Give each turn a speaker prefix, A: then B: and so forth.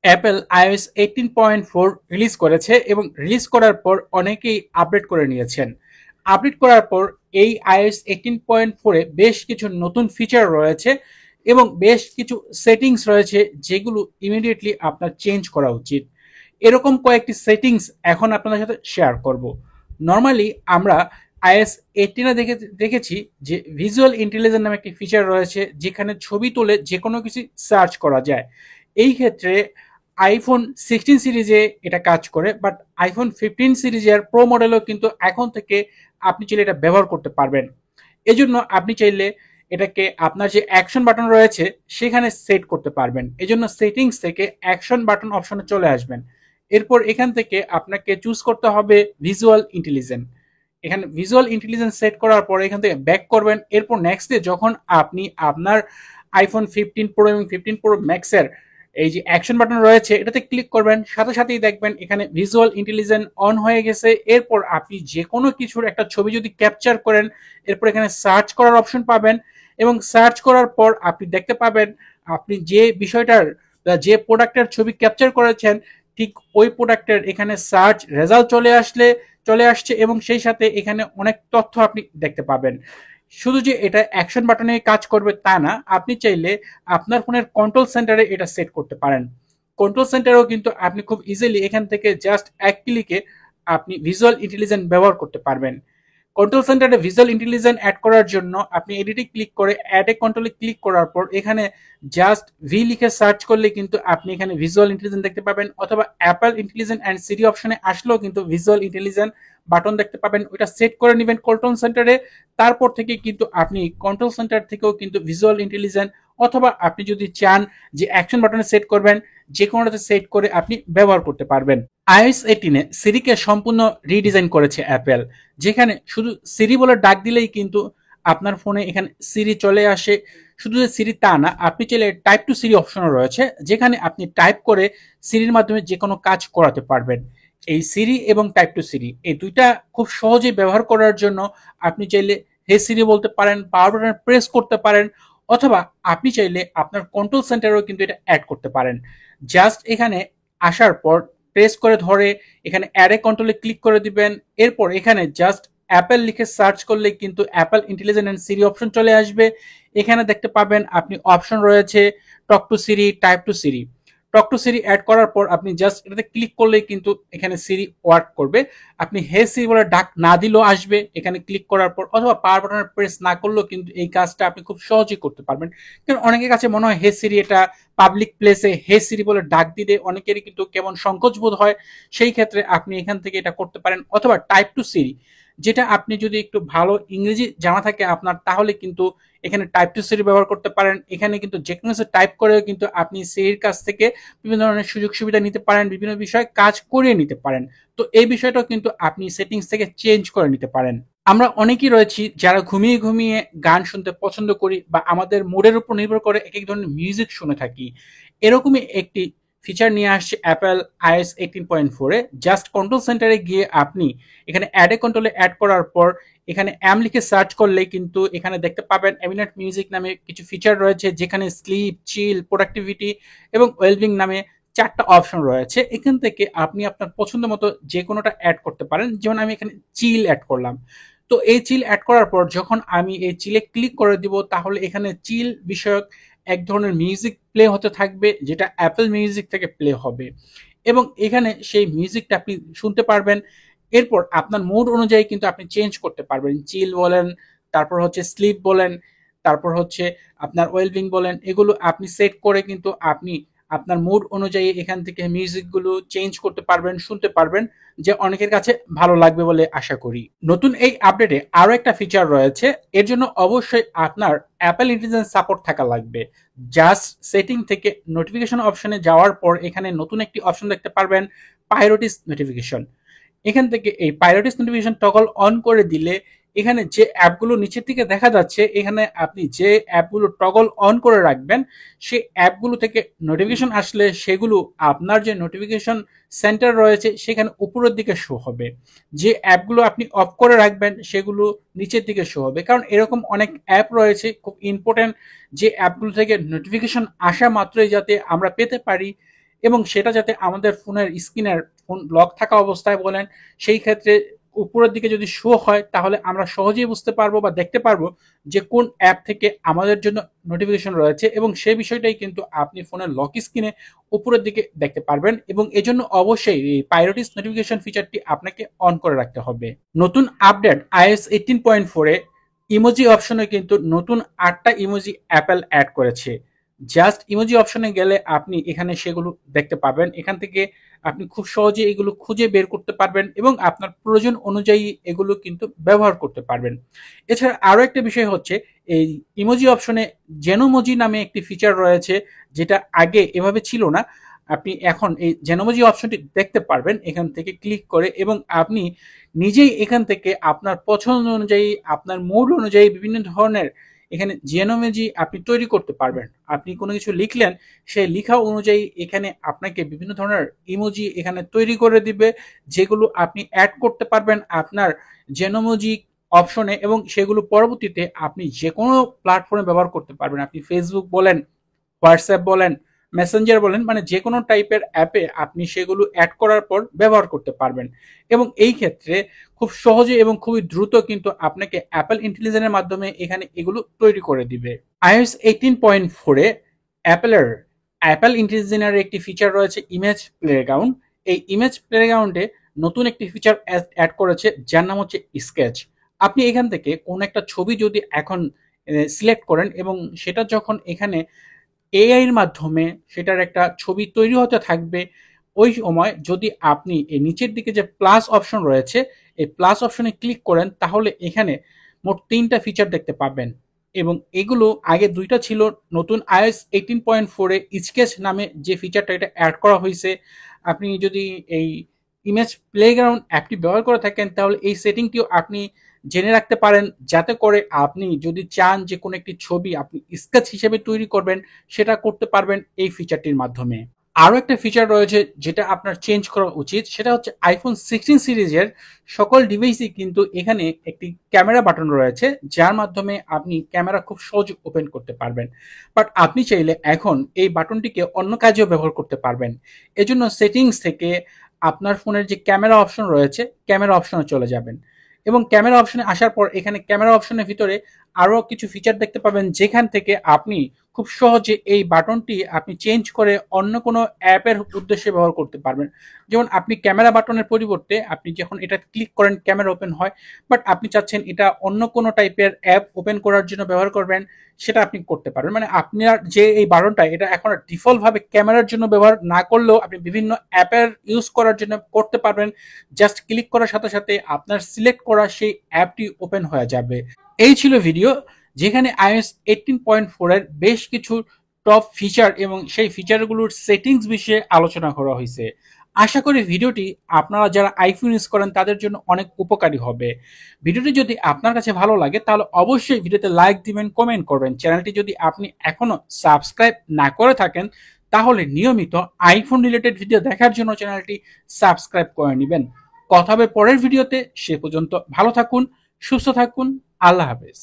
A: Apple iOS 18.4 release করেছে এবং release করার পর অনেকেই আপডেট করে নিয়েছেন। আপডেট করার পর এই iOS 18.4 এ বেশ কিছু নতুন ফিচার রয়েছে এবং বেশ কিছু সেটিংস রয়েছে যেগুলো ইমিডিয়েটলি আপনার চেঞ্জ করা উচিত। এরকম কয়েকটি সেটিংস এখন আপনাদের সাথে শেয়ার করব। নর্মালি আমরা iOS 18 দেখেছি যে ভিজুয়াল ইন্টেলিজেন্স নামে একটি ফিচার রয়েছে যেখানে ছবি তুলে যে কোনো কিছু সার্চ করা যায়। এই ক্ষেত্রে আইফোন 16 সিরিজে এটা কাজ করে, বাট আইফোন 15 সিরিজের প্রো মডেলও কিন্তু এখন থেকে আপনি চাইলে এটা ব্যবহার করতে পারবেন। এজন্য আপনি চাইলে এটাকে আপনার যে অ্যাকশন বাটন রয়েছে সেখানে সেট করতে পারবেন। এজন্য সেটিংস থেকে অ্যাকশন বাটন অপশনে চলে আসবেন। এরপর এখান থেকে আপনাকে চুজ করতে হবে ভিজুয়াল ইন্টেলিজেন্স। এখানে ভিজুয়াল ইন্টেলিজেন্স সেট করার পর এখান থেকে ব্যাক করবেন। এরপর নেক্সটে যখন আপনি আপনার আইফোন 15 প্রো এবং 15 প্রো ম্যাক্সের এই যে অ্যাকশন বাটন রয়েছে এটাতে ক্লিক করবেন, সাথে সাথেই দেখবেন এখানে ভিজুয়াল ইন্টেলিজেন্স অন হয়ে গেছে। এরপর আপনি যে কোনো কিছুর একটা ছবি যদি ক্যাপচার করেন, এরপর এখানে সার্চ করার অপশন পাবেন এবং সার্চ করার পর আপনি দেখতে পাবেন আপনি যে বিষয়টার যে প্রোডাক্টের ছবি ক্যাপচার করেছেন ঠিক ওই প্রোডাক্টের এখানে সার্চ রেজাল্ট চলে আসছে এবং সেই সাথে এখানে অনেক তথ্য আপনি দেখতে পাবেন। শুধু যে এটা অ্যাকশন বাটনে কাজ করবে তা না, আপনি চাইলে আপনার ফোনের কন্ট্রোল সেন্টারে এটা সেট করতে পারেন। কন্ট্রোল সেন্টারেও কিন্তু আপনি খুব ইজিলি এখান থেকে জাস্ট এক ক্লিকে আপনি ভিজুয়াল ইন্টেলিজেন্স ব্যবহার করতে পারবেন। কন্ট্রোল সেন্টারে ভিজুয়াল ইন্টেলিজেন্স অ্যাড করার জন্য আপনি এডিটে ক্লিক করে অ্যাড এ কন্ট্রোলে ক্লিক করার পর এখানে জাস্ট ভি লিখে সার্চ করলে কিন্তু আপনি এখানে ভিজুয়াল ইন্টেলিজেন্স দেখতে পাবেন, অথবা অ্যাপল ইন্টেলিজেন্স অ্যান্ড সিরি অপশনে আসলেও কিন্তু ভিজুয়াল ইন্টেলিজেন্স বাটন দেখতে পাবেন। ওইটা সেট করে নেবেন কন্ট্রোল সেন্টারে। তারপর থেকে কিন্তু আপনি কন্ট্রোল সেন্টার থেকেও কিন্তু ভিজুয়াল ইন্টেলিজেন্স, অথবা আপনি যদি চান যে অ্যাকশন বাটনে সেট করবেন, যে কোনোটাতে সেট করে আপনি ব্যবহার করতে পারবেন। iOS 18 সিরিকে সম্পূর্ণ রিডিজাইন করেছে অ্যাপেল, যেখানে শুধু সিরি বলে ডাক দিলেই কিন্তু আপনার ফোনে এখানে সিরি চলে আসে। শুধু যে সিরি তা না, আপনি চাইলে টাইপ টু সিরি অপশনও রয়েছে, যেখানে আপনি টাইপ করে সিরির মাধ্যমে যে কোনো কাজ করাতে পারবেন। এই সিরি এবং টাইপ টু সিরি এই দুইটা খুব সহজেই ব্যবহার করার জন্য আপনি চাইলে হে সিরি বলতে পারেন, পাওয়ার বাটন প্রেস করতে পারেন, অথবা আপনি চাইলে আপনার কন্ট্রোল সেন্টারেও কিন্তু এটা অ্যাড করতে পারেন। জাস্ট এখানে আসার পর প্রেস করে ধরে এখানে অ্যাড এ কন্ট্রোলে ক্লিক করে দিবেন। এরপর এখানে জাস্ট অ্যাপেল লিখে সার্চ করলে কিন্তু Apple intelligent and Siri option চলে আসবে। এখানে দেখতে পাবেন আপনি অপশন রয়েছে talk to Siri, type to Siri. Talk to Siri add করার পর আপনি জাস্ট এটাতে ক্লিক করলেই কিন্তু এখানে সিরি ওয়ার্ক করবে। আপনি হে সিরি বলে ডাক না দিলেও আসবে এখানে ক্লিক করার পর, অথবা পাওয়ার বাটনের প্রেস না করলেও কিন্তু এই কাজটা আপনি খুব সহজেই করতে পারবেন। কারণ অনেকের কাছে মনে হয় হে সিরি এটা পাবলিক প্লেসে হে সিরি বলে ডাক দিলে অনেকেরই কিন্তু কেমন সংকোচ বোধ হয়। সেই ক্ষেত্রে আপনি এখান থেকে এটা করতে পারেন, অথবা টাইপ টু সিরি, যেটা আপনি যদি একটু ভালো ইংরেজি জানা থাকে আপনার, তাহলে কিন্তু এখানে টাইপ টু সিরি ব্যবহার করতে পারেন। এখানে কিন্তু যে কোনো কিছু টাইপ করেও কিন্তু আপনি সিরির কাছ থেকে বিভিন্ন ধরনের সুযোগ সুবিধা নিতে পারেন, বিভিন্ন বিষয়ে কাজ করিয়ে নিতে পারেন। তো এই বিষয়টাও কিন্তু আপনি সেটিংস থেকে চেঞ্জ করে নিতে পারেন। আমরা অনেকেই রয়েছি যারা ঘুমিয়ে ঘুমিয়ে গান শুনতে পছন্দ করি, বা আমাদের মুডের উপর নির্ভর করে এক এক ধরনের মিউজিক শুনে থাকি। এরকমই একটি ফিচার নিয়ে আসছে অ্যাপেল iOS 18.4 এ। জাস্ট কন্ট্রোল সেন্টারে গিয়ে আপনি এখানে অ্যাড এ কন্ট্রোলে অ্যাড করার পর এখানে অ্যাম লিখে সার্চ করলে কিন্তু এখানে দেখতে পাবেন অ্যামিনেট মিউজিক নামে কিছু ফিচার রয়েছে, যেখানে স্লিপ, চিল, প্রোডাক্টিভিটি এবং ওয়েলবিং নামে 4টা অপশন রয়েছে। এখান থেকে আপনি আপনার পছন্দ মতো যে কোনোটা অ্যাড করতে পারেন। যেমন আমি এখানে চিল অ্যাড করলাম। তো এই চিল অ্যাড করার পর যখন আমি এই চিলে ক্লিক করে দিব, তাহলে এখানে চিল বিষয়ক এক ধরনের মিউজিক প্লে হতে থাকবে, যেটা অ্যাপেল মিউজিক থেকে প্লে হবে এবং এখানে সেই মিউজিকটা আপনি শুনতে পারবেন। এরপর আপনার মুড অনুযায়ী কিন্তু আপনি চেঞ্জ করতে পারবেন। চিল বলেন, তারপর হচ্ছে স্লিপ বলেন, তারপর হচ্ছে আপনার ওয়েলবিং বলেন, এগুলো আপনি সেট করে কিন্তু আপনি আপনার মুড অনুযায়ী এখান থেকে মিউজিকগুলো চেঞ্জ করতে পারবেন, শুনতে পারবেন, যে অনেকের কাছে ভালো লাগবে বলে আশা করি। নতুন এই আপডেটে আরো একটা ফিচার রয়েছে। এর জন্য অবশ্যই আপনার অ্যাপেল ইন্টেলিজেন্স সাপোর্ট থাকা লাগবে। জাস্ট সেটিং থেকে নোটিফিকেশন অপশনে যাওয়ার পর এখানে নতুন একটি অপশন দেখতে পারবেন, প্রায়োরিটিস নোটিফিকেশন। এখান থেকে এই প্রায়োরিটিস নোটিফিকেশন টগল অন করে দিলে এখানে যে অ্যাপগুলো নিচের দিকে দেখা যাচ্ছে, এখানে আপনি যে অ্যাপগুলো টগল অন করে রাখবেন সেই অ্যাপগুলো থেকে নোটিফিকেশন আসলে সেগুলো আপনার যে নোটিফিকেশন সেন্টার রয়েছে সেখানে উপরের দিকে শো হবে। যে অ্যাপগুলো আপনি অফ করে রাখবেন সেগুলো নিচের দিকে শো হবে। কারণ এরকম অনেক অ্যাপ রয়েছে খুব ইম্পর্টেন্ট, যে অ্যাপগুলো থেকে নোটিফিকেশন আসা মাত্রই যাতে আমরা পেতে পারি এবং সেটা যাতে আমাদের ফোনের স্ক্রিনের ফোন লক থাকা অবস্থায় বলেন, সেই ক্ষেত্রে উপরের দিকে যদি শো হয় তাহলে আমরা সহজেই বুঝতে পারবো বা দেখতে পারবো যে কোন অ্যাপ থেকে আমাদের জন্য নোটিফিকেশন রয়েছে, এবং সেই বিষয়টাই কিন্তু আপনি ফোনের লক স্ক্রিনে উপরের দিকে দেখতে পারবেন। এবং এজন্য অবশ্যই এই প্রায়োরিটিস নোটিফিকেশন ফিচারটি আপনাকে অন করে রাখতে হবে। নতুন আপডেট iOS 18.4-এ ইমোজি অপশনে কিন্তু নতুন 8টা ইমোজি অ্যাপেল অ্যাড করেছে। জাস্ট ইমোজি অপশনে গেলে আপনি এখানে সেগুলো দেখতে পাবেন। এখান থেকে আপনি খুব সহজে এগুলো খুঁজে বের করতে পারবেন এবং আপনার প্রয়োজন অনুযায়ী এগুলো কিন্তু ব্যবহার করতে পারবেন। এছাড়া আরো একটা বিষয় হচ্ছে, এই ইমোজি অপশনে জেনোমোজি নামে একটি ফিচার রয়েছে, যেটা আগে এভাবে ছিল না। আপনি এখন এই জেনোমোজি অপশনটি দেখতে পারবেন এখান থেকে ক্লিক করে, এবং আপনি নিজেই এখান থেকে আপনার পছন্দ অনুযায়ী, আপনার মুড অনুযায়ী বিভিন্ন ধরনের এখানে জেনোমোজি আপনি তৈরি করতে পারবেন। আপনি কোনো কিছু লিখলেন, সেই লেখা অনুযায়ী এখানে আপনাকে বিভিন্ন ধরনের ইমোজি এখানে তৈরি করে দিবে, যেগুলো আপনি অ্যাড করতে পারবেন আপনার জেনোমোজি অপশনে, এবং সেগুলো পরবর্তীতে আপনি যে কোনো প্ল্যাটফর্মে ব্যবহার করতে পারবেন। আপনি ফেসবুক বলেন, হোয়াটসঅ্যাপ বলেন, মেসেঞ্জার বলেন, মানে যে কোনো টাইপের অ্যাপে আপনি সেগুলো অ্যাড করার পর ব্যবহার করতে পারবেন। এবং এই ক্ষেত্রে খুব সহজে এবং খুবই দ্রুত কিন্তু আপনাকে অ্যাপল ইন্টেলিজেন্সের মাধ্যমে এখানে এগুলো তৈরি করে দিবে। iOS 18.4-এ অ্যাপেলের অ্যাপল ইন্টেলিজেন্সের একটি ফিচার রয়েছে ইমেজ প্লেগ্রাউন্ড। এই ইমেজ প্লেগ্রাউন্ডে নতুন একটি ফিচার অ্যাড করেছে, যার নাম হচ্ছে স্কেচ। আপনি এখান থেকে কোন একটা ছবি যদি এখন সিলেক্ট করেন এবং সেটা যখন এখানে এআই এর মাধ্যমে সেটার একটা ছবি তৈরি হতে থাকবে, ওই সময় যদি আপনি এই নিচের দিকে যে প্লাস অপশন রয়েছে, এই প্লাস অপশনে ক্লিক করেন, তাহলে এখানে মোট 3টা ফিচার দেখতে পাবেন। এবং এগুলো আগে 2টা ছিল, নতুন iOS 18.4-এ স্কেচ নামে যে ফিচারটা এটা অ্যাড করা হয়েছে। আপনি যদি এই ইমেজ প্লেগ্রাউন্ড অ্যাপটি ব্যবহার করে থাকেন, তাহলে এই সেটিংটিও আপনি জেনে রাখতে পারেন, যাতে করে আপনি যদি চান যে কোনো একটি ছবি আপনি স্কেচ হিসেবে তৈরি করবেন, সেটা করতে পারবেন এই ফিচারটির মাধ্যমে। আরো একটা ফিচার রয়েছে যেটা আপনার চেঞ্জ করা উচিত, সেটা হচ্ছে আইফোন 16 সিরিজের সকল ডিভাইসই কিন্তু এখানে একটি ক্যামেরা বাটন রয়েছে, যার মাধ্যমে আপনি ক্যামেরা খুব সহজে ওপেন করতে পারবেন। বাট আপনি চাইলে এখন এই বাটনটিকে অন্য কাজেও ব্যবহার করতে পারবেন। এজন্য সেটিংস থেকে আপনার ফোনের যে ক্যামেরা অপশন রয়েছে, ক্যামেরা অপশনে চলে যাবেন, এবং ক্যামেরা অপশনে আসার পর এখানে ক্যামেরা অপশনের ভিতরে আরো কিছু ফিচার দেখতে পাবেন, যেখান থেকে আপনি খুব সহজে এই বাটনটি আপনি চেঞ্জ করে অন্য কোনো অ্যাপের উদ্দেশ্যে ব্যবহার করতে পারবেন। যেমন আপনি ক্যামেরা বাটনের পরিবর্তে আপনি যখন এটা ক্লিক করেন ক্যামেরা ওপেন হয়, বাট আপনি চাচ্ছেন এটা অন্য কোনো টাইপের অ্যাপ ওপেন করার জন্য ব্যবহার করবেন, সেটা আপনি করতে পারবেন। মানে আপনার যে এই বাটনটা, এটা এখন ডিফল্ট ভাবে ক্যামেরার জন্য ব্যবহার না করলেও আপনি বিভিন্ন অ্যাপের ইউজ করার জন্য করতে পারবেন। জাস্ট ক্লিক করার সাথে সাথে আপনার সিলেক্ট করা সেই অ্যাপটি ওপেন হয়ে যাবে। এই ছিল ভিডিও, যেখানে iOS 18.4-এর বেশ কিছু টপ ফিচার এবং সেই ফিচারগুলোর সেটিংস বিষয়ে আলোচনা করা হয়েছে। আশা করি ভিডিওটি আপনারা যারা আইফোন ইউজ করেন তাদের জন্য অনেক উপকারী হবে। ভিডিওটি যদি আপনার কাছে ভালো লাগে তাহলে অবশ্যই ভিডিওতে লাইক দিবেন, কমেন্ট করবেন। চ্যানেলটি যদি আপনি এখনো সাবস্ক্রাইব না করে থাকেন, তাহলে নিয়মিত আইফোন রিলেটেড ভিডিও দেখার জন্য চ্যানেলটি সাবস্ক্রাইব করে নেবেন। কথা হবে পরের ভিডিওতে। সে পর্যন্ত ভালো থাকুন, সুস্থ থাকুন। আল্লাহ হাফেজ।